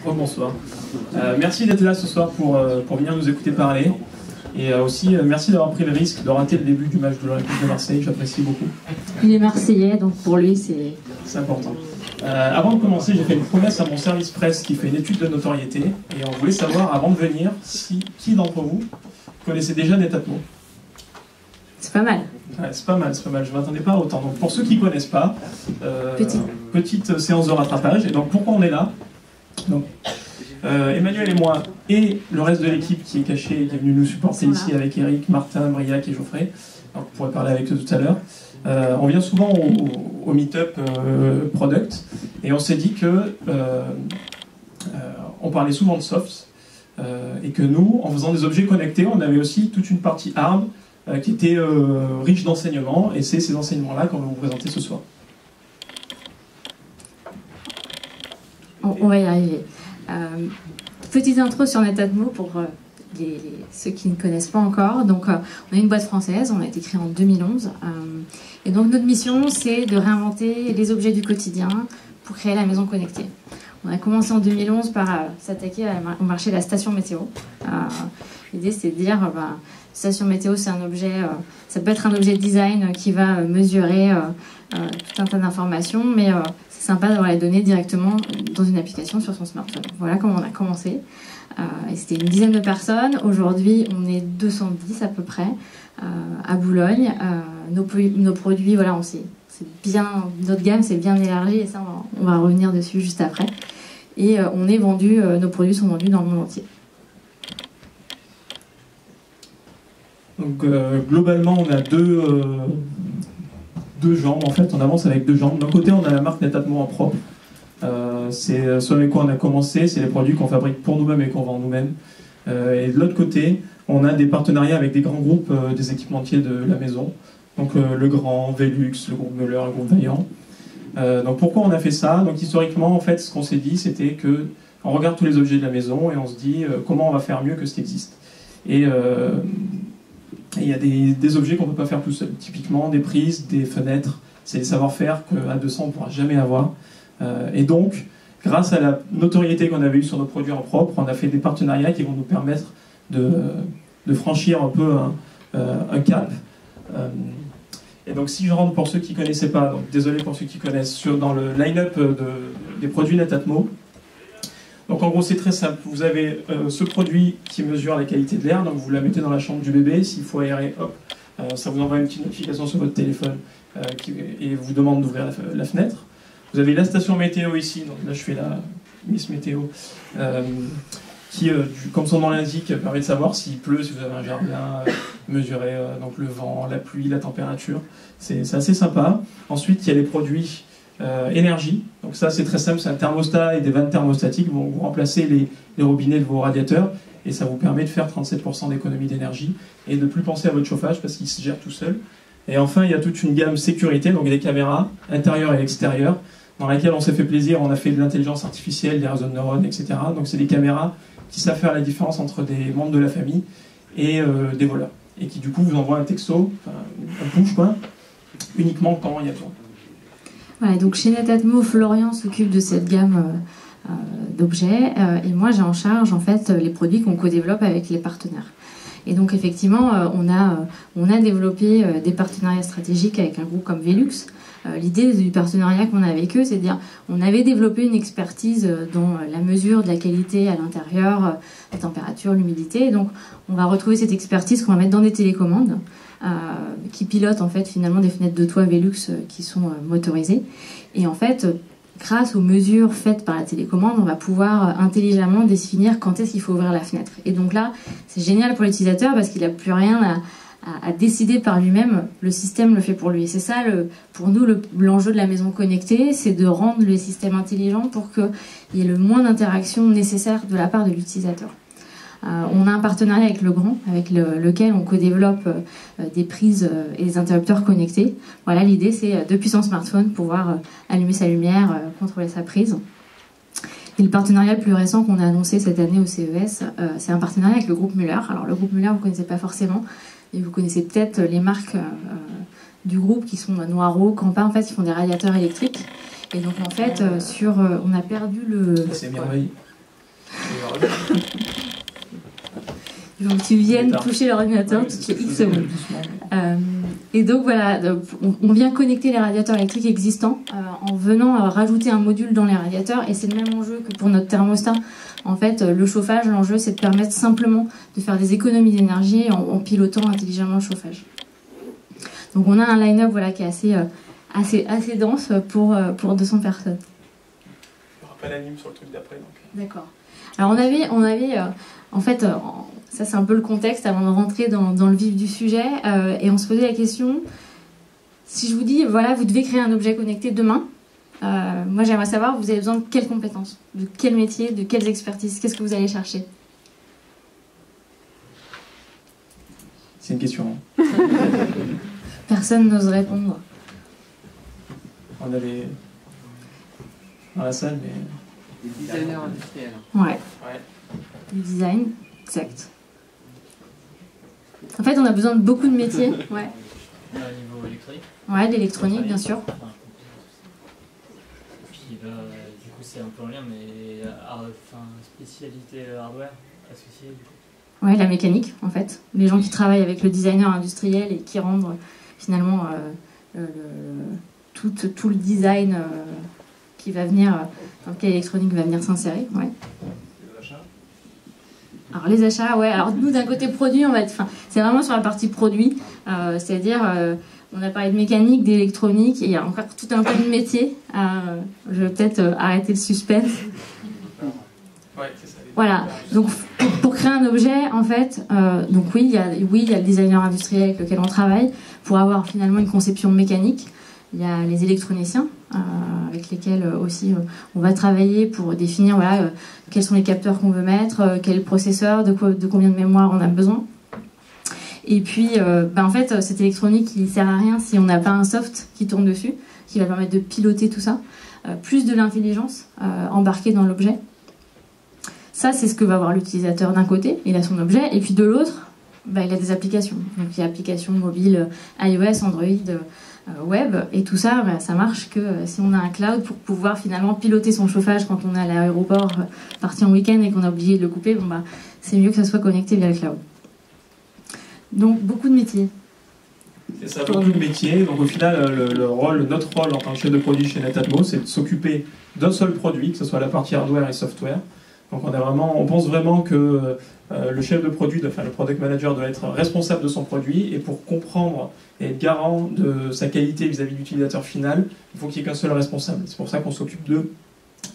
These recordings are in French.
Bonsoir. Merci d'être là ce soir pour venir nous écouter parler. Et aussi, merci d'avoir pris le risque de rater le début du match de l'Olympique de Marseille. J'apprécie beaucoup. Il est Marseillais, donc pour lui, c'est important. Avant de commencer, j'ai fait une promesse à mon service presse qui fait une étude de notoriété. Et on voulait savoir, avant de venir, qui d'entre vous connaissait déjà Netatmo. C'est pas mal. Ouais, c'est pas mal. Je ne m'attendais pas à autant. Donc pour ceux qui ne connaissent pas, petite séance de rattrapage. Et donc pourquoi on est là? Donc, Emmanuel et moi, et le reste de l'équipe qui est caché, qui est venu nous supporter ici avec Eric, Martin, Briac et Geoffrey. Donc, vous pourrez parler avec eux tout à l'heure. On vient souvent au meet-up product et on s'est dit que on parlait souvent de soft et que nous, en faisant des objets connectés, on avait aussi toute une partie hard qui était riche d'enseignements, et c'est ces enseignements-là qu'on va vous présenter ce soir. On va y arriver. Petite intro sur Netatmo pour ceux qui ne connaissent pas encore. Donc, on est une boîte française, on a été créé en 2011. Et donc, notre mission, c'est de réinventer les objets du quotidien pour créer la maison connectée. On a commencé en 2011 par s'attaquer au marché de la station météo. L'idée, c'est de dire, station météo, c'est un objet, ça peut être un objet de design qui va mesurer tout un tas d'informations, mais c'est sympa d'avoir les données directement dans une application sur son smartphone. Voilà comment on a commencé. Et c'était une dizaine de personnes. Aujourd'hui, on est 210 à peu près à Boulogne. Nos produits, voilà, c'est bien, notre gamme s'est bien élargie, et ça, on va revenir dessus juste après. Et nos produits sont vendus dans le monde entier. Donc globalement, on a deux jambes, en fait, on avance avec deux jambes. D'un côté, on a la marque Netatmo en propre. C'est sur les quoi on a commencé, c'est les produits qu'on fabrique pour nous-mêmes et qu'on vend nous-mêmes. Et de l'autre côté, on a des partenariats avec des grands groupes, des équipementiers de la maison. Donc le Grand, Velux, le groupe Müller, le groupe Vaillant. Donc pourquoi on a fait ça? Donc historiquement, en fait, ce qu'on s'est dit, c'était que on regarde tous les objets de la maison et on se dit comment on va faire mieux que ce qui existe. Et il y a des objets qu'on ne peut pas faire tout seul. Typiquement, des prises, des fenêtres, c'est des savoir-faire qu'à 200 on ne pourra jamais avoir. Et donc, grâce à la notoriété qu'on avait eue sur nos produits en propre, on a fait des partenariats qui vont nous permettre de franchir un peu un cap. Et donc, si je rentre pour ceux qui ne connaissaient pas, donc désolé pour ceux qui connaissent, dans le line-up des produits Netatmo. Donc en gros, c'est très simple. Vous avez ce produit qui mesure la qualité de l'air, donc vous la mettez dans la chambre du bébé. S'il faut aérer, hop, ça vous envoie une petite notification sur votre téléphone et vous demande d'ouvrir la fenêtre. Vous avez la station météo ici, donc là je fais la Miss Météo, qui, comme son nom l'indique, permet de savoir s'il pleut, si vous avez un jardin, mesurer donc le vent, la pluie, la température. C'est assez sympa. Ensuite, il y a les produits énergie. Donc ça, c'est très simple, c'est un thermostat et des vannes thermostatiques. Vous remplacez les robinets de vos radiateurs et ça vous permet de faire 37% d'économie d'énergie et de ne plus penser à votre chauffage parce qu'il se gère tout seul. Et enfin, il y a toute une gamme sécurité, donc des caméras intérieures et extérieures, dans laquelle on s'est fait plaisir, on a fait de l'intelligence artificielle, des réseaux de neurones, etc. Donc c'est des caméras qui savent faire la différence entre des membres de la famille et des voleurs. Et qui du coup vous envoient un texto, un push quoi, uniquement quand il y a besoin. Voilà, donc chez Netatmo, Florian s'occupe de cette gamme d'objets et moi j'ai en charge en fait les produits qu'on co-développe avec les partenaires. Et donc effectivement, on a développé des partenariats stratégiques avec un groupe comme Velux. L'idée du partenariat qu'on a avec eux, c'est de dire on avait développé une expertise dans la mesure de la qualité à l'intérieur, la température, l'humidité. Et donc on va retrouver cette expertise qu'on va mettre dans des télécommandes qui pilotent en fait finalement des fenêtres de toit Velux qui sont motorisées. Et en fait, grâce aux mesures faites par la télécommande, on va pouvoir intelligemment définir quand est-ce qu'il faut ouvrir la fenêtre. Et donc là, c'est génial pour l'utilisateur parce qu'il n'a plus rien à décider par lui-même, le système le fait pour lui. Et c'est ça, pour nous, l'enjeu de la maison connectée, c'est de rendre le système intelligent pour qu'il y ait le moins d'interactions nécessaires de la part de l'utilisateur. On a un partenariat avec Legrand, avec lequel on co-développe des prises et des interrupteurs connectés. Voilà, l'idée, c'est depuis son smartphone pouvoir allumer sa lumière, contrôler sa prise. Et le partenariat le plus récent qu'on a annoncé cette année au CES, c'est un partenariat avec le groupe Müller. Alors le groupe Müller, vous ne connaissez pas forcément, et vous connaissez peut-être les marques du groupe qui sont Noireau, Campa. En fait, ils font des radiateurs électriques. Et donc en fait, on a perdu le... C'est merveilleux. Donc tu viennes toucher l'ordinateur toutes les X secondes. Et donc voilà, on vient connecter les radiateurs électriques existants en venant rajouter un module dans les radiateurs, et c'est le même enjeu que pour notre thermostat. En fait, le chauffage, l'enjeu c'est de permettre simplement de faire des économies d'énergie en pilotant intelligemment le chauffage. Donc on a un line-up voilà, qui est assez dense pour 200 personnes. Il n'y aura pas l'anime sur le truc d'après. D'accord. Alors on avait en fait, ça c'est un peu le contexte avant de rentrer dans le vif du sujet, et on se posait la question, si je vous dis, voilà, vous devez créer un objet connecté demain, moi j'aimerais savoir, vous avez besoin de quelles compétences, de quel métier, de quelles expertises, qu'est-ce que vous allez chercher? C'est une question. Hein. Personne n'ose répondre. On avait dans la salle, mais... Des designers industriels. Ouais. Du design, exact. En fait, on a besoin de beaucoup de métiers. Ouais. Au niveau électronique. Ouais, d'électronique, bien sûr. Puis du coup, c'est un peu en lien, mais spécialité hardware associée. Du coup. Ouais, la mécanique, en fait. Les gens qui travaillent avec le designer industriel et qui rendent finalement tout le design qui va venir, dans lequel l'électronique va venir s'insérer. Ouais. Alors les achats, ouais. Alors nous d'un côté produit, c'est vraiment sur la partie produit, c'est-à-dire on a parlé de mécanique, d'électronique, et il y a encore tout un tas de métiers. Je vais peut-être arrêter le suspense. Ouais, c'est ça. Voilà. Donc pour créer un objet, en fait, donc oui, il y a le designer industriel avec lequel on travaille pour avoir finalement une conception mécanique. Il y a les électroniciens avec lesquels aussi on va travailler pour définir voilà, quels sont les capteurs qu'on veut mettre, quel processeur, de combien de mémoire on a besoin. Et puis, en fait, cette électronique, il ne sert à rien si on n'a pas un soft qui tourne dessus, qui va permettre de piloter tout ça. Plus de l'intelligence embarquée dans l'objet. Ça, c'est ce que va avoir l'utilisateur d'un côté, il a son objet, et puis de l'autre, il a des applications. Donc il y a applications mobiles, iOS, Android, web, et tout ça, ça marche que si on a un cloud pour pouvoir finalement piloter son chauffage quand on est à l'aéroport, parti en week-end et qu'on a oublié de le couper, c'est mieux que ça soit connecté via le cloud. Donc beaucoup de métiers. C'est ça, beaucoup de métiers. Donc au final, notre rôle en tant que chef de produit chez Netatmo, c'est de s'occuper d'un seul produit, que ce soit la partie hardware et software. Donc on pense vraiment que le chef de produit, le product manager doit être responsable de son produit, et pour comprendre et être garant de sa qualité vis-à-vis de l'utilisateur final, il faut qu'il n'y ait qu'un seul responsable. C'est pour ça qu'on s'occupe de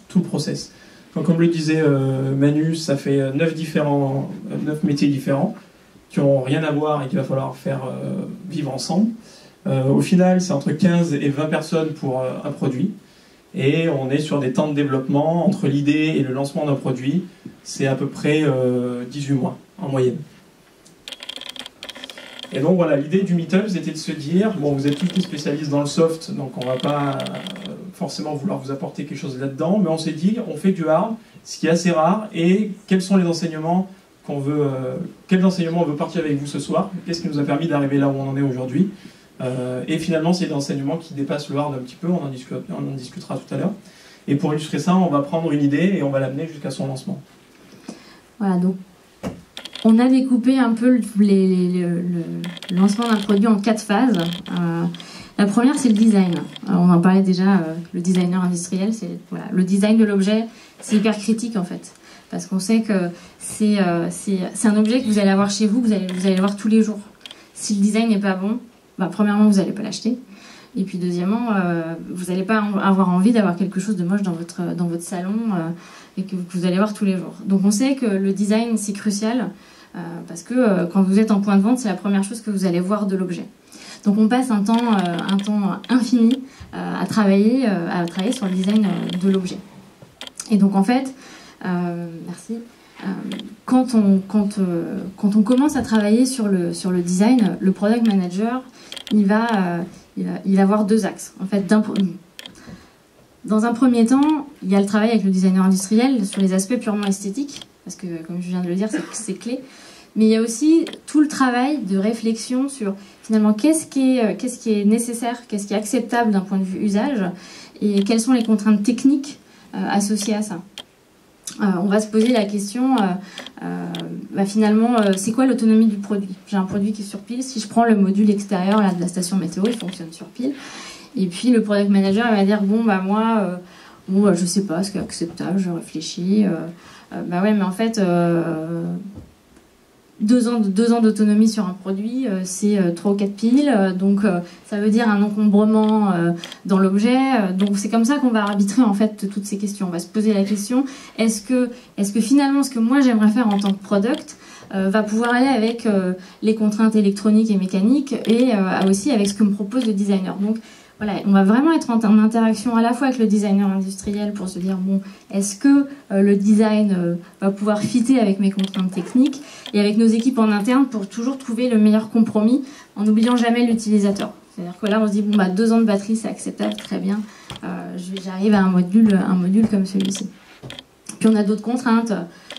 tout le process. Donc, comme le disait Manu, ça fait 9 métiers différents qui n'ont rien à voir et qu'il va falloir faire vivre ensemble. Au final, c'est entre 15 et 20 personnes pour un produit. Et on est sur des temps de développement entre l'idée et le lancement d'un produit. C'est à peu près 18 mois en moyenne. Et donc voilà, l'idée du meet-up, c'était de se dire, bon, vous êtes tous les spécialistes dans le soft, donc on ne va pas forcément vouloir vous apporter quelque chose là-dedans, mais on s'est dit, on fait du hard, ce qui est assez rare, et quels sont les enseignements quels enseignements on veut partir avec vous ce soir, qu'est-ce qui nous a permis d'arriver là où on en est aujourd'hui. Et finalement, c'est des enseignements qui dépassent le hard un petit peu, on en discutera tout à l'heure. Et pour illustrer ça, on va prendre une idée et on va l'amener jusqu'à son lancement. Voilà, donc on a découpé un peu le lancement d'un produit en 4 phases. La première, c'est le design. On en parlait déjà, le designer industriel, le design de l'objet, c'est hyper critique en fait. Parce qu'on sait que c'est un objet que vous allez avoir chez vous, vous allez voir tous les jours. Si le design n'est pas bon, premièrement, vous n'allez pas l'acheter. Et puis deuxièmement, vous n'allez pas avoir envie d'avoir quelque chose de moche dans votre salon et que vous allez voir tous les jours. Donc on sait que le design, c'est crucial parce que quand vous êtes en point de vente, c'est la première chose que vous allez voir de l'objet. Donc on passe un temps infini à travailler sur le design de l'objet. Et donc en fait, merci. Quand on commence à travailler sur le design, le product manager, il va avoir 2 axes. En fait, dans un premier temps, il y a le travail avec le designer industriel sur les aspects purement esthétiques, parce que, comme je viens de le dire, c'est clé. Mais il y a aussi tout le travail de réflexion sur finalement qu'est-ce qui est nécessaire, qu'est-ce qui est acceptable d'un point de vue usage et quelles sont les contraintes techniques associées à ça. On va se poser la question, finalement, c'est quoi l'autonomie du produit? J'ai un produit qui est sur pile, si je prends le module extérieur là, de la station météo, il fonctionne sur pile. Et puis le product manager il va dire, je sais pas ce qui est acceptable, je réfléchis. Ouais, mais en fait, 2 ans d'autonomie sur un produit, c'est 3 ou 4 piles, donc ça veut dire un encombrement dans l'objet. Donc c'est comme ça qu'on va arbitrer en fait toutes ces questions. On va se poser la question, est-ce que finalement ce que moi j'aimerais faire en tant que product va pouvoir aller avec les contraintes électroniques et mécaniques et aussi avec ce que me propose le designer. Donc voilà, on va vraiment être en interaction à la fois avec le designer industriel pour se dire, bon, est-ce que le design va pouvoir fitter avec mes contraintes techniques et avec nos équipes en interne pour toujours trouver le meilleur compromis en n'oubliant jamais l'utilisateur. C'est-à-dire que là, on se dit, 2 ans de batterie, c'est acceptable, très bien, j'arrive à un module comme celui-ci. Puis on a d'autres contraintes.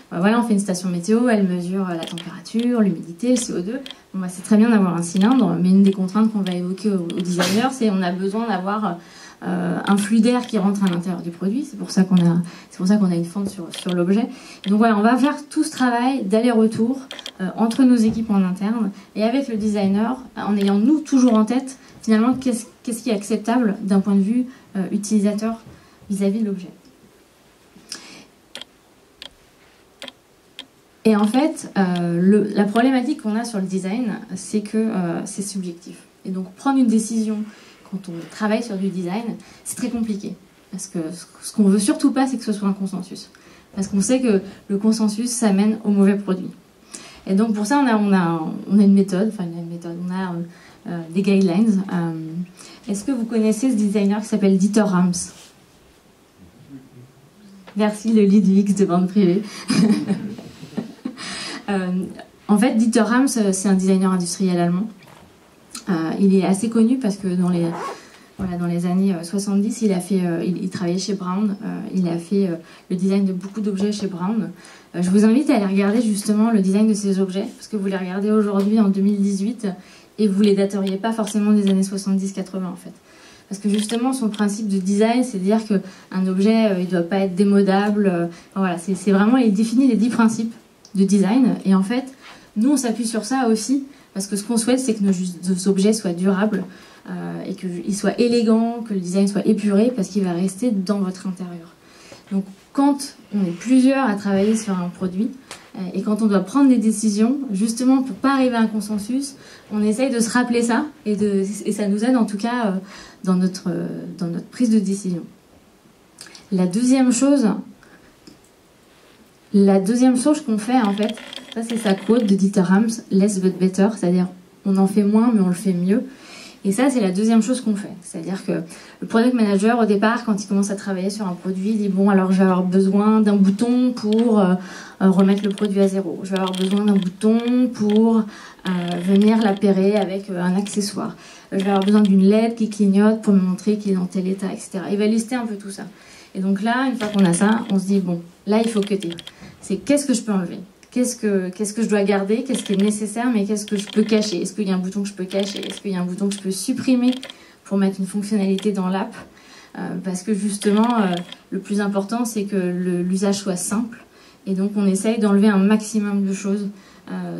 Voilà, on fait une station météo, elle mesure la température, l'humidité, le CO2. C'est très bien d'avoir un cylindre, mais une des contraintes qu'on va évoquer au designer, c'est qu'on a besoin d'avoir un flux d'air qui rentre à l'intérieur du produit. C'est pour ça qu'on a une fente sur l'objet. Donc voilà, on va faire tout ce travail d'aller-retour entre nos équipes en interne et avec le designer, en ayant nous toujours en tête, finalement, qu'est-ce qui est acceptable d'un point de vue utilisateur vis-à-vis de l'objet. Et en fait, la problématique qu'on a sur le design, c'est que c'est subjectif. Et donc, prendre une décision quand on travaille sur du design, c'est très compliqué. Parce que ce qu'on veut surtout pas, c'est que ce soit un consensus. Parce qu'on sait que le consensus, ça mène au mauvais produit. Et donc, pour ça, on a une méthode, on a des guidelines. Est-ce que vous connaissez ce designer qui s'appelle Dieter Rams? Merci, le lead UX de vente privée. En fait, Dieter Rams, c'est un designer industriel allemand. Il est assez connu parce que dans les années 70, il travaillait chez Braun. Il a fait le design de beaucoup d'objets chez Braun. Je vous invite à aller regarder justement le design de ces objets, parce que vous les regardez aujourd'hui en 2018 et vous les dateriez pas forcément des années 70-80 en fait. Parce que justement, son principe de design, c'est de dire qu'un objet, il doit pas être démodable. Voilà, c'est vraiment, il définit les 10 principes de design, et en fait nous on s'appuie sur ça aussi parce que ce qu'on souhaite c'est que nos objets soient durables et qu'ils soient élégants, que le design soit épuré parce qu'il va rester dans votre intérieur. Donc quand on est plusieurs à travailler sur un produit et quand on doit prendre des décisions, justement pour pas arriver à un consensus, on essaye de se rappeler ça et ça nous aide en tout cas dans notre prise de décision. La deuxième chose qu'on fait, en fait, ça c'est sa quote de Dieter Rams, less but better, c'est-à-dire on en fait moins mais on le fait mieux. Et ça c'est la deuxième chose qu'on fait. C'est-à-dire que le product manager au départ, quand il commence à travailler sur un produit, il dit bon alors je vais avoir besoin d'un bouton pour remettre le produit à zéro. Je vais avoir besoin d'un bouton pour venir l'appairer avec un accessoire. Je vais avoir besoin d'une LED qui clignote pour me montrer qu'il est dans tel état, etc. Il va lister un peu tout ça. Et donc là, une fois qu'on a ça, on se dit bon, là il faut cutter. C'est qu'est-ce que je peux enlever, qu'est-ce que je dois garder, qu'est-ce qui est nécessaire, mais qu'est-ce que je peux cacher. Est-ce qu'il y a un bouton que je peux cacher, est-ce qu'il y a un bouton que je peux supprimer pour mettre une fonctionnalité dans l'app, parce que justement le plus important c'est que l'usage soit simple, et donc on essaye d'enlever un maximum de choses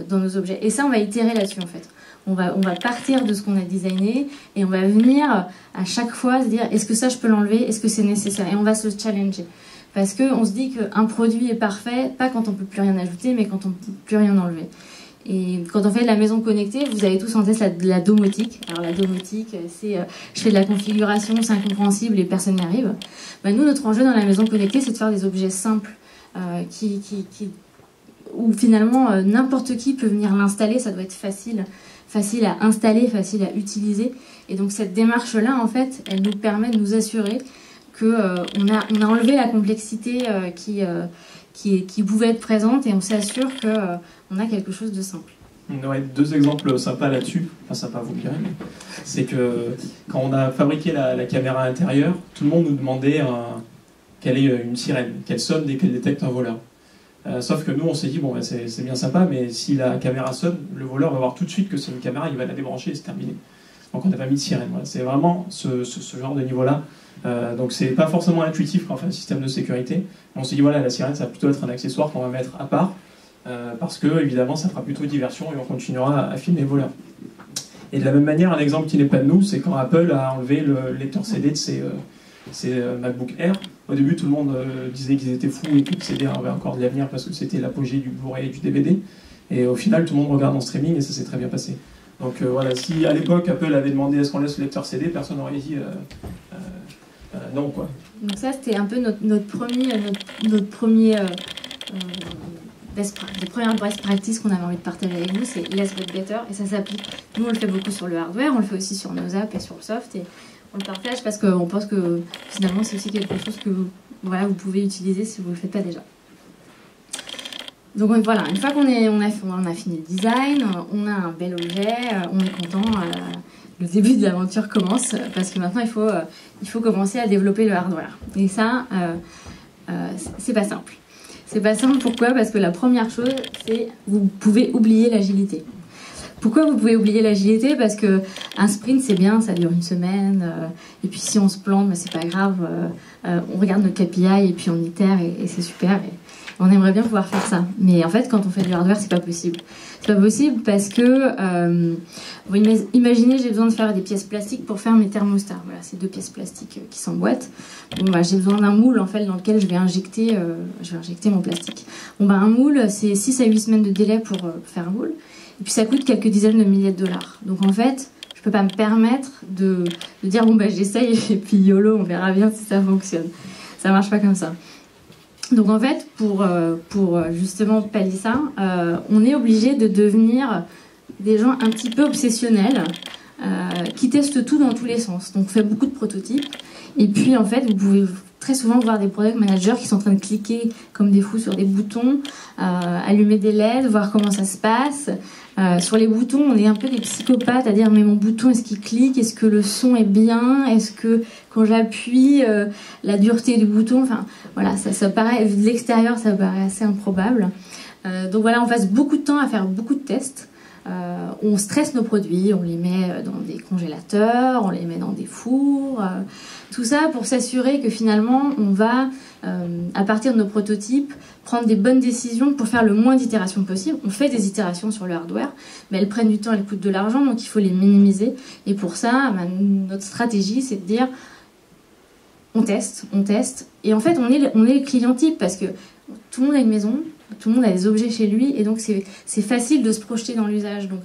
dans nos objets. Et ça on va itérer là-dessus en fait. On va partir de ce qu'on a designé et on va venir à chaque fois se dire est-ce que ça je peux l'enlever, est-ce que c'est nécessaire, et on va se challenger. Parce qu'on se dit qu'un produit est parfait, pas quand on ne peut plus rien ajouter, mais quand on ne peut plus rien enlever. Et quand on fait de la maison connectée, vous avez tous en tête la domotique. Alors la domotique, c'est je fais de la configuration, c'est incompréhensible et personne n'y arrive. Ben, nous, notre enjeu dans la maison connectée, c'est de faire des objets simples où finalement n'importe qui peut venir l'installer. Ça doit être facile à installer, facile à utiliser. Et donc cette démarche-là, en fait, elle nous permet de nous assurer qu'on a enlevé la complexité qui pouvait être présente, et on s'assure qu'on a quelque chose de simple. Ouais, 2 exemples sympas là-dessus, enfin sympa vous me direz, c'est que quand on a fabriqué la caméra intérieure, tout le monde nous demandait quelle est une sirène, qu'elle sonne dès qu'elle détecte un voleur. Sauf que nous, on s'est dit, bon, bah, c'est bien sympa, mais si la caméra sonne, le voleur va voir tout de suite que c'est une caméra, il va la débrancher et c'est terminé. Donc on n'a pas mis de sirène. Voilà. C'est vraiment ce genre de niveau-là. Donc c'est pas forcément intuitif quand on fait un système de sécurité. On s'est dit, voilà, la sirène, ça va plutôt être un accessoire qu'on va mettre à part, parce que, évidemment, ça fera plutôt diversion et on continuera à filmer les voleurs. Et de la même manière, un exemple qui n'est pas de nous, c'est quand Apple a enlevé le lecteur CD de ses MacBook Air. Au début, tout le monde disait qu'ils étaient fous et que le CD avait encore de l'avenir parce que c'était l'apogée du Blu-ray et du DVD. Et au final, tout le monde regarde en streaming et ça s'est très bien passé. Donc voilà, si à l'époque Apple avait demandé est-ce qu'on laisse le lecteur CD, personne n'aurait dit non, quoi. Donc ça, c'était un peu notre premier des premières best practices qu'on avait envie de partager avec vous, c'est less but better, et ça s'applique. Nous, on le fait beaucoup sur le hardware, on le fait aussi sur nos apps et sur le soft, et on le partage parce qu'on pense que finalement, c'est aussi quelque chose que vous pouvez utiliser si vous ne le faites pas déjà. Donc voilà, une fois qu'on a fini le design, on a un bel objet, on est content, le début de l'aventure commence, parce que maintenant, il faut commencer à développer le hardware. Et ça, c'est pas simple. C'est pas simple, pourquoi? Parce que la première chose, c'est vous pouvez oublier l'agilité. Pourquoi vous pouvez oublier l'agilité? Parce que un sprint, c'est bien, ça dure une semaine, et puis si on se plante, c'est pas grave, on regarde nos KPI et puis on itère et c'est super. Et on aimerait bien pouvoir faire ça. Mais en fait, quand on fait du hardware, c'est pas possible. C'est pas possible parce que, imaginez, j'ai besoin de faire des pièces plastiques pour faire mes thermostats. Voilà, c'est 2 pièces plastiques qui s'emboîtent. Bon, j'ai besoin d'un moule, en fait, dans lequel je vais injecter mon plastique. Bon, un moule, c'est 6 à 8 semaines de délai pour faire un moule. Et puis, ça coûte quelques dizaines de milliers de dollars. Donc, en fait, je peux pas me permettre de dire, j'essaye, et puis YOLO, on verra bien si ça fonctionne. Ça marche pas comme ça. Donc en fait, pour justement pallier ça, on est obligé de devenir des gens un petit peu obsessionnels, qui testent tout dans tous les sens. Donc on fait beaucoup de prototypes. Et puis en fait, vous pouvez très souvent voir des product managers qui sont en train de cliquer comme des fous sur des boutons, allumer des LED, voir comment ça se passe. Sur les boutons, on est un peu des psychopathes à dire mais mon bouton, est-ce qu'il clique? Est-ce que le son est bien? Est-ce que quand j'appuie, la dureté du bouton, enfin voilà, ça paraît, de l'extérieur, ça paraît assez improbable. Donc voilà, on passe beaucoup de temps à faire beaucoup de tests. On stresse nos produits, on les met dans des congélateurs, on les met dans des fours, tout ça pour s'assurer que finalement on va, à partir de nos prototypes, prendre des bonnes décisions pour faire le moins d'itérations possible. On fait des itérations sur le hardware, mais elles prennent du temps, elles coûtent de l'argent, donc il faut les minimiser. Et pour ça, notre stratégie, c'est de dire on teste, et en fait on est le client type parce que tout le monde a une maison, tout le monde a des objets chez lui, et donc c'est facile de se projeter dans l'usage. Donc,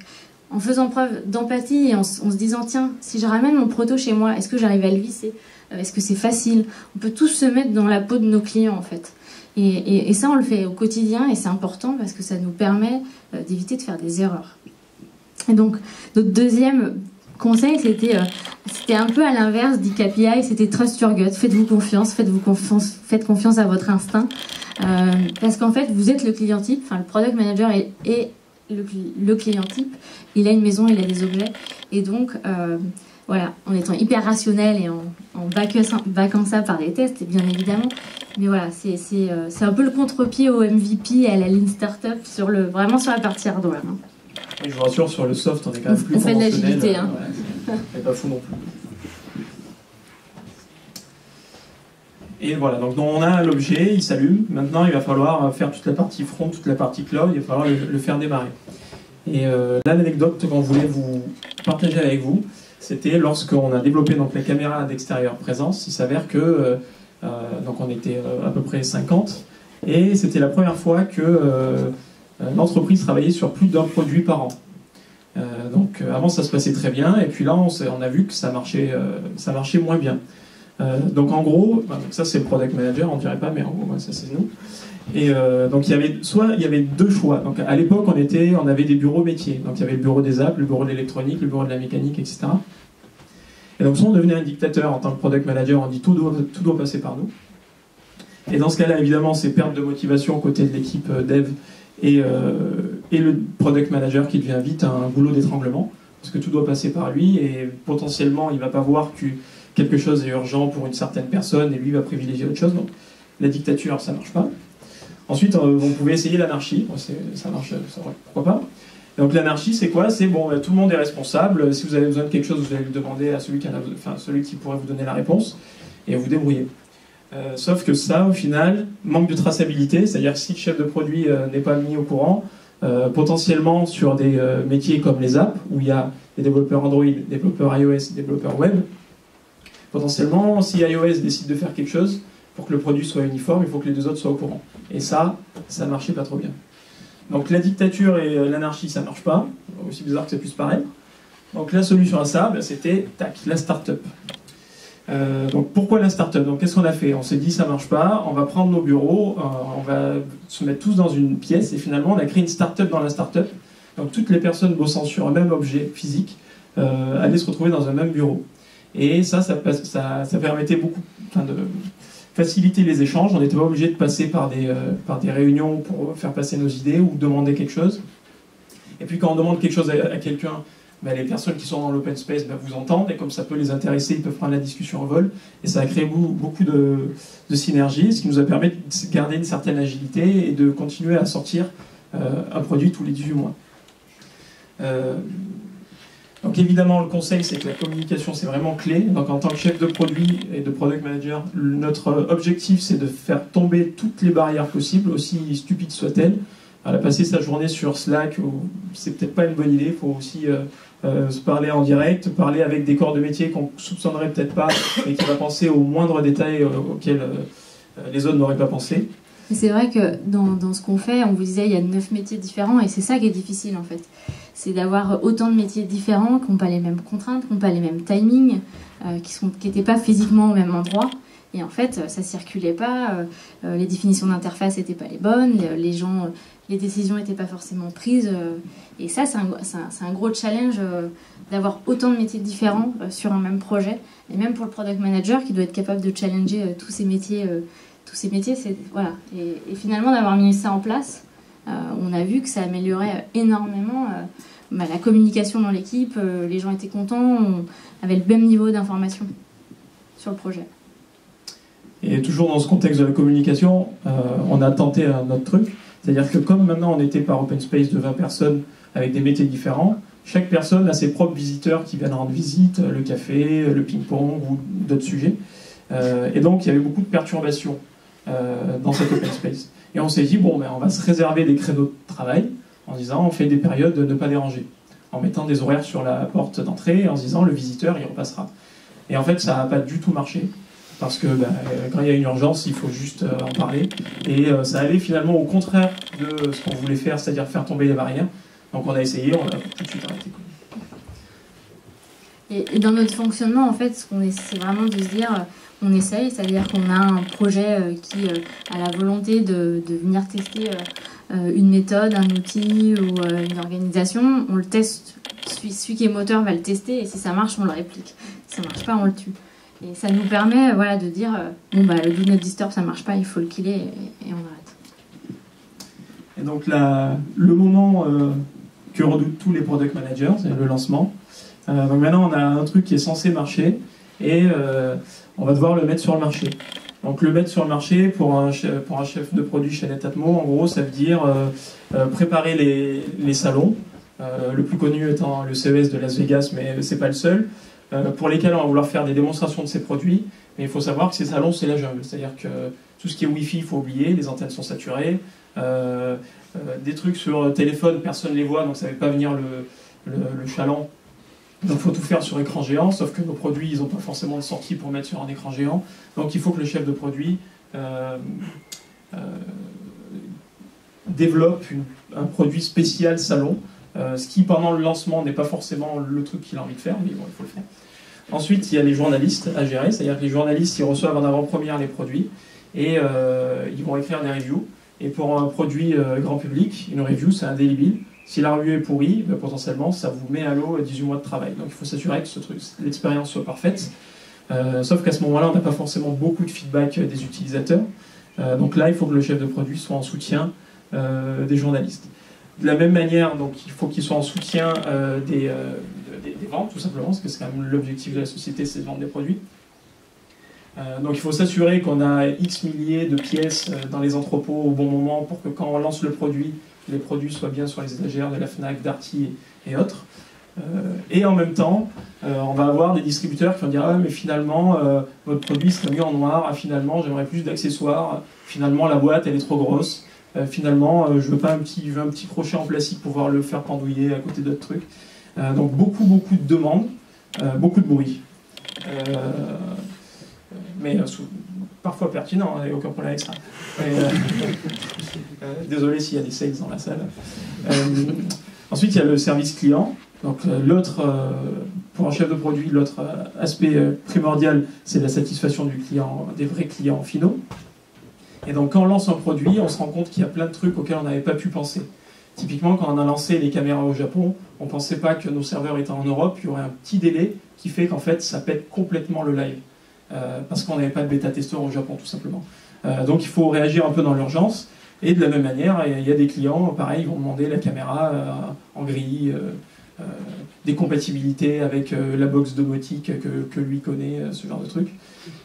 en faisant preuve d'empathie et en se disant, tiens, si je ramène mon proto chez moi, est-ce que j'arrive à le visser? Est-ce que c'est facile? On peut tous se mettre dans la peau de nos clients, en fait. Et ça, on le fait au quotidien, et c'est important parce que ça nous permet d'éviter de faire des erreurs. Et donc, notre deuxième conseil, c'était un peu à l'inverse du KPI, c'était trust your gut, faites-vous confiance, faites confiance à votre instinct. Parce qu'en fait, vous êtes le client type, enfin le product manager est le client type, il a une maison, il a des objets, et donc voilà, en étant hyper rationnel et en baquant ça par des tests, bien évidemment, mais voilà, c'est un peu le contre-pied au MVP et à la Lean Startup vraiment sur la partie hardware. Hein. Oui, je vous rassure, sur le soft, on est quand même plus conventionnel. On fait de l'agilité, on n'est pas fou non plus. Et voilà, donc on a l'objet, il s'allume. Maintenant, il va falloir faire toute la partie front, toute la partie cloud, il va falloir le faire démarrer. Et là, l'anecdote qu'on voulait vous partager avec vous, c'était lorsqu'on a développé donc, la caméra d'extérieur présence, il s'avère que donc on était à peu près 50, et c'était la première fois que l'entreprise travaillait sur plus d'un produit par an. Donc avant, ça se passait très bien, et puis là, on a vu que ça marchait moins bien. Donc en gros, ça c'est le product manager, on dirait pas, mais en gros, ça c'est nous. Et donc il y avait 2 choix. Donc à l'époque, on avait des bureaux métiers. Donc il y avait le bureau des apps, le bureau de l'électronique, le bureau de la mécanique, etc. Et donc soit on devenait un dictateur en tant que product manager, on dit tout doit passer par nous. Et dans ce cas-là, évidemment, c'est perte de motivation côté de l'équipe dev et le product manager qui devient vite un goulot d'étranglement parce que tout doit passer par lui et potentiellement il va pas voir que quelque chose est urgent pour une certaine personne et lui va privilégier autre chose. Donc la dictature, ça marche pas. Ensuite, vous pouvez essayer l'anarchie. Bon, ça marche, pourquoi pas. Et donc l'anarchie, c'est quoi? C'est bon, tout le monde est responsable. Si vous avez besoin de quelque chose, vous allez le demander à celui qui pourrait vous donner la réponse, et vous débrouillez. Sauf que ça, au final, manque de traçabilité, c'est-à-dire que si le chef de produit n'est pas mis au courant, potentiellement sur des métiers comme les apps, où il y a des développeurs Android, des développeurs iOS, des développeurs web, potentiellement, si iOS décide de faire quelque chose, pour que le produit soit uniforme, il faut que les deux autres soient au courant. Et ça ne marchait pas trop bien. Donc la dictature et l'anarchie, ça ne marche pas, aussi bizarre que ça puisse paraître. Donc la solution à ça, c'était la start-up. Donc pourquoi la start-up? Donc qu'est-ce qu'on a fait? On s'est dit ça marche pas, on va prendre nos bureaux, on va se mettre tous dans une pièce, et finalement on a créé une start-up dans la start-up. Donc toutes les personnes bossant sur un même objet physique allaient se retrouver dans un même bureau. Et ça permettait beaucoup de faciliter les échanges. On n'était pas obligé de passer par des réunions pour faire passer nos idées ou demander quelque chose. Et puis quand on demande quelque chose à quelqu'un, les personnes qui sont dans l'open space vous entendent, et comme ça peut les intéresser, ils peuvent prendre la discussion en vol. Et ça a créé beaucoup de synergies, ce qui nous a permis de garder une certaine agilité et de continuer à sortir un produit tous les 18 mois. Donc évidemment, le conseil, c'est que la communication, c'est vraiment clé. Donc en tant que chef de produit et de product manager, notre objectif, c'est de faire tomber toutes les barrières possibles, aussi stupides soient-elles. Passer sa journée sur Slack, c'est peut-être pas une bonne idée. Il faut aussi se parler en direct, parler avec des corps de métier qu'on soupçonnerait peut-être pas, et qui va penser aux moindres détails auxquels les autres n'auraient pas pensé. C'est vrai que dans ce qu'on fait, on vous disait, il y a 9 métiers différents, et c'est ça qui est difficile en fait. C'est d'avoir autant de métiers différents, qui n'ont pas les mêmes contraintes, qui n'ont pas les mêmes timings, qui n'étaient pas physiquement au même endroit. Et en fait, ça circulait pas, les définitions d'interface n'étaient pas les bonnes, les décisions n'étaient pas forcément prises. Et ça, c'est un gros challenge d'avoir autant de métiers différents sur un même projet. Et même pour le product manager qui doit être capable de challenger tous ces métiers, c'est voilà. Et finalement, d'avoir mis ça en place, on a vu que ça améliorait énormément la communication dans l'équipe. Les gens étaient contents, on avait le même niveau d'information sur le projet. Et toujours dans ce contexte de la communication, on a tenté un autre truc. C'est-à-dire que comme maintenant on était par open space de 20 personnes avec des métiers différents, chaque personne a ses propres visiteurs qui viennent rendre visite, le café, le ping-pong ou d'autres sujets. Et donc il y avait beaucoup de perturbations dans cet open space. Et on s'est dit, on va se réserver des créneaux de travail en disant on fait des périodes de ne pas déranger, en mettant des horaires sur la porte d'entrée, en se disant le visiteur il repassera. Et en fait ça n'a pas du tout marché. Parce que quand il y a une urgence, il faut juste en parler. Et ça allait finalement au contraire de ce qu'on voulait faire, c'est-à-dire faire tomber les barrières. Donc on a essayé, on a tout de suite arrêté. Et dans notre fonctionnement, en fait, c'est vraiment de se dire, on essaye, c'est-à-dire qu'on a un projet qui a la volonté de venir tester une méthode, un outil ou une organisation. On le teste, celui qui est moteur va le tester, et si ça marche, on le réplique. Si ça ne marche pas, on le tue. Et ça nous permet de dire le do not disturb ça marche pas, il faut le killer et on arrête. Et donc le moment que redoutent tous les product managers, c'est le lancement. Donc maintenant on a un truc qui est censé marcher et on va devoir le mettre sur le marché. Donc le mettre sur le marché pour un chef de produit chez Netatmo, en gros ça veut dire préparer les salons, le plus connu étant le CES de Las Vegas, mais c'est pas le seul. Pour lesquels on va vouloir faire des démonstrations de ces produits, mais il faut savoir que ces salons, c'est la jungle. C'est-à-dire que tout ce qui est Wi-Fi, il faut oublier, les antennes sont saturées, des trucs sur téléphone, personne ne les voit, donc ça ne fait pas venir le chaland. Donc il faut tout faire sur écran géant, sauf que nos produits, ils n'ont pas forcément de sortie pour mettre sur un écran géant. Donc il faut que le chef de produit développe un produit spécial salon, ce qui pendant le lancement n'est pas forcément le truc qu'il a envie de faire, mais bon, il faut le faire. Ensuite, il y a les journalistes à gérer, c'est-à-dire que les journalistes, ils reçoivent en avant-première les produits et ils vont écrire des reviews. Et pour un produit grand public, une review, c'est indélébile. Si la review est pourrie, potentiellement, ça vous met à l'eau 18 mois de travail. Donc il faut s'assurer que l'expérience soit parfaite. Sauf qu'à ce moment-là, on n'a pas forcément beaucoup de feedback des utilisateurs. Donc là, il faut que le chef de produit soit en soutien des journalistes. De la même manière, donc, il faut qu'ils soient en soutien des ventes, tout simplement, parce que c'est quand même l'objectif de la société, c'est de vendre des produits. Donc il faut s'assurer qu'on a X milliers de pièces dans les entrepôts au bon moment pour que quand on lance le produit, les produits soient bien sur les étagères de la Fnac, Darty et autres. Et en même temps, on va avoir des distributeurs qui vont dire « Ah, mais finalement, votre produit serait mieux en noir. Ah, finalement, j'aimerais plus d'accessoires. Finalement, la boîte, elle est trop grosse. Finalement, je veux un petit crochet en plastique pour pouvoir le faire pendouiller à côté d'autres trucs. » Donc beaucoup de demandes, beaucoup de bruit. Mais parfois pertinent, il n'y a aucun problème avec ça. Désolé s'il y a des sales dans la salle. Ensuite, il y a le service client. Donc pour un chef de produit, l'autre aspect primordial, c'est la satisfaction du client, des vrais clients finaux. Et donc quand on lance un produit, on se rend compte qu'il y a plein de trucs auxquels on n'avait pas pu penser. Typiquement, quand on a lancé les caméras au Japon, on ne pensait pas que nos serveurs étant en Europe, il y aurait un petit délai qui fait qu'en fait, ça pète complètement le live. Parce qu'on n'avait pas de bêta-testeur au Japon, tout simplement. Donc il faut réagir un peu dans l'urgence. Et de la même manière, il y a des clients, pareil, ils vont demander la caméra en grille, des compatibilités avec la box domotique que lui connaît, ce genre de truc.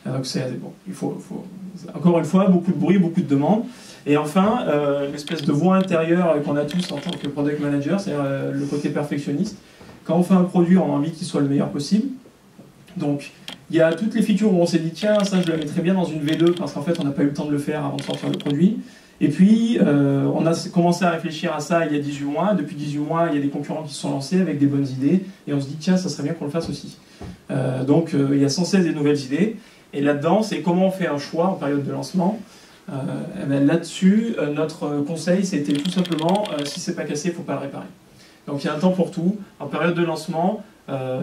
Donc bon, il faut, encore une fois, beaucoup de bruit, beaucoup de demandes. Et enfin, l'espèce de voix intérieure qu'on a tous en tant que product manager, c'est-à-dire le côté perfectionniste. Quand on fait un produit, on a envie qu'il soit le meilleur possible. Donc, il y a toutes les features où on s'est dit, tiens, ça je la mettrais bien dans une V2, parce qu'en fait, on n'a pas eu le temps de le faire avant de sortir le produit. Et puis, on a commencé à réfléchir à ça il y a 18 mois. Depuis 18 mois, il y a des concurrents qui se sont lancés avec des bonnes idées. Et on se dit, tiens, ça serait bien qu'on le fasse aussi. Donc, il y a sans cesse des nouvelles idées. Et là-dedans, c'est comment on fait un choix en période de lancement. Là-dessus, notre conseil, c'était tout simplement, si c'est pas cassé, il ne faut pas le réparer. Donc, il y a un temps pour tout. En période de lancement,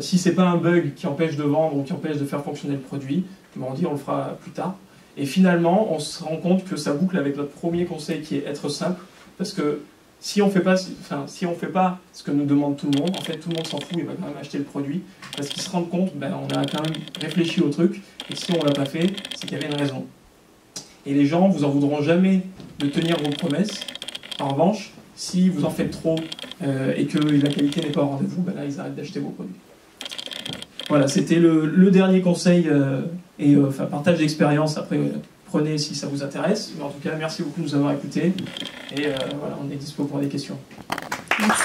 si c'est pas un bug qui empêche de vendre ou qui empêche de faire fonctionner le produit, on dit on le fera plus tard. Et finalement, on se rend compte que ça boucle avec notre premier conseil qui est être simple, parce que si on fait pas ce que nous demande tout le monde, en fait tout le monde s'en fout, il va quand même acheter le produit, parce qu'ils se rendent compte, on a quand même réfléchi au truc, et si on l'a pas fait, c'est qu'il y avait une raison. Et les gens vous en voudront jamais de tenir vos promesses. En revanche, si vous en faites trop et que la qualité n'est pas au rendez-vous, là ils arrêtent d'acheter vos produits. Voilà, c'était le dernier conseil partage d'expérience. Après, prenez si ça vous intéresse. Mais en tout cas, merci beaucoup de nous avoir écoutés. Et voilà, on est dispo pour des questions. Merci.